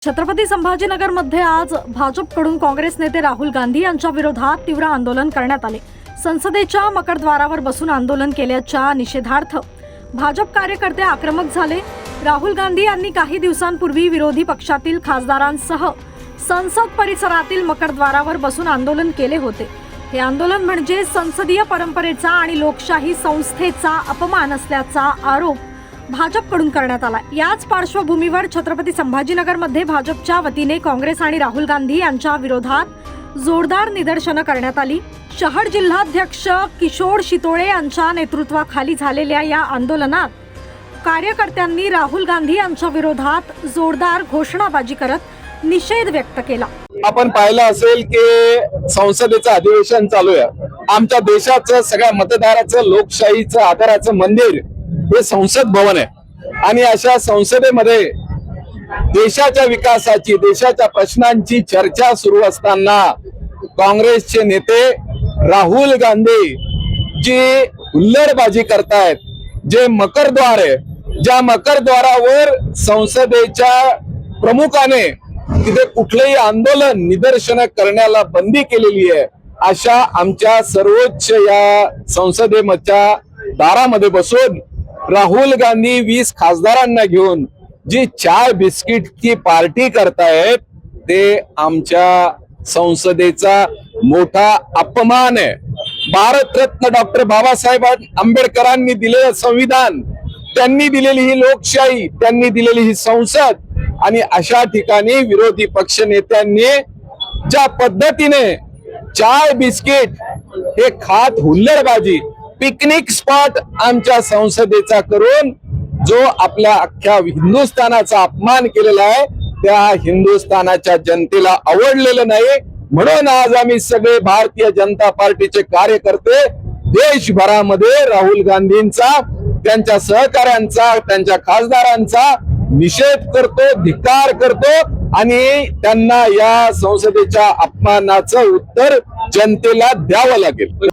छत्रपती संभाजीनगरमध्ये आज भाजपकडून काँग्रेस नेते राहुल गांधी यांच्या विरोधात तीव्र आंदोलन करण्यात आले। संसदेच्या मकरद्वारावर बसून आंदोलन केल्याच्या निषेधार्थ भाजप कार्यकर्ते आक्रमक झाले। राहुल गांधी यांनी काही दिवसांपूर्वी विरोधी पक्षातील खासदारांसह संसद परिसरातील मकरद्वारावर बसून आंदोलन केले होते। हे आंदोलन म्हणजे संसदीय परंपरेचा आणि लोकशाही संस्थेचा अपमान असल्याचा आरोप भाजपकडून करण्यात आला। याच पार्श्वभूमीवर छत्रपती संभाजीनगरमध्ये भाजपच्या वतीने काँग्रेस आणि राहुल गांधी यांच्या विरोधात जोरदार निदर्शनं करण्यात आली। शहर जिल्हाध्यक्ष किशोर शितोळे यांच्या नेतृत्वाखाली झालेल्या या आंदोलनात कार्यकर्त्यांनी राहुल गांधी यांच्या विरोधात जोरदार घोषणाबाजी करत निषेध व्यक्त केला। आपण पाहिलं असेल की संसदेचं अधिवेशन चालू आहे। आमच्या देशाचं सगळ्या मतदाराचं लोकशाहीचं आदराचं मंदिर हे संसद भवन आहे आणि अशा संसदेमध्ये देशाच्या विकासाची देशाच्या प्रश्नांची चर्चा सुरू असताना काँग्रेसचे नेते राहुल गांधी जी हुल्लडबाजी करतायत, जे मकरद्वार आहे, ज्या मकरद्वारावर संसदेच्या प्रमुखाने तिथे कुठलेही आंदोलन निदर्शन करण्याला बंदी केलेली आहे, अशा आमच्या सर्वोच्च या संसदेच्या दारामध्ये बसून राहुल गांधी 20 खासदारांना घेऊन जी चाय बिस्किटची पार्टी करतायत ते आमच्या संसदेचा मोठा अपमान आहे। भारतरत्न डॉक्टर बाबासाहेब आंबेडकरांनी दिलेलं संविधान, त्यांनी दिलेली ही लोकशाही, त्यांनी दिलेली ही संसद आणि अशा ठिकाणी विरोधी पक्ष नेत्यांनी ज्या पद्धतीने चाय बिस्किट हे खात हुल्लडबाजी पिकनिक स्पॉट आमच्या संसदेचा करून जो आपल्या अख्ख्या हिंदुस्थानाचा अपमान केलेला आहे त्या हिंदुस्थानाच्या जनतेला आवडलेलं नाही। म्हणून आज आम्ही सगळे भारतीय जनता पार्टीचे कार्यकर्ते देशभरामध्ये राहुल गांधींचा, त्यांच्या सहकाऱ्यांचा, त्यांच्या खासदारांचा निषेध करतो, धिक्कार करतो आणि त्यांना या संसदेच्या अपमानाचं उत्तर जनतेला द्यावं लागेल।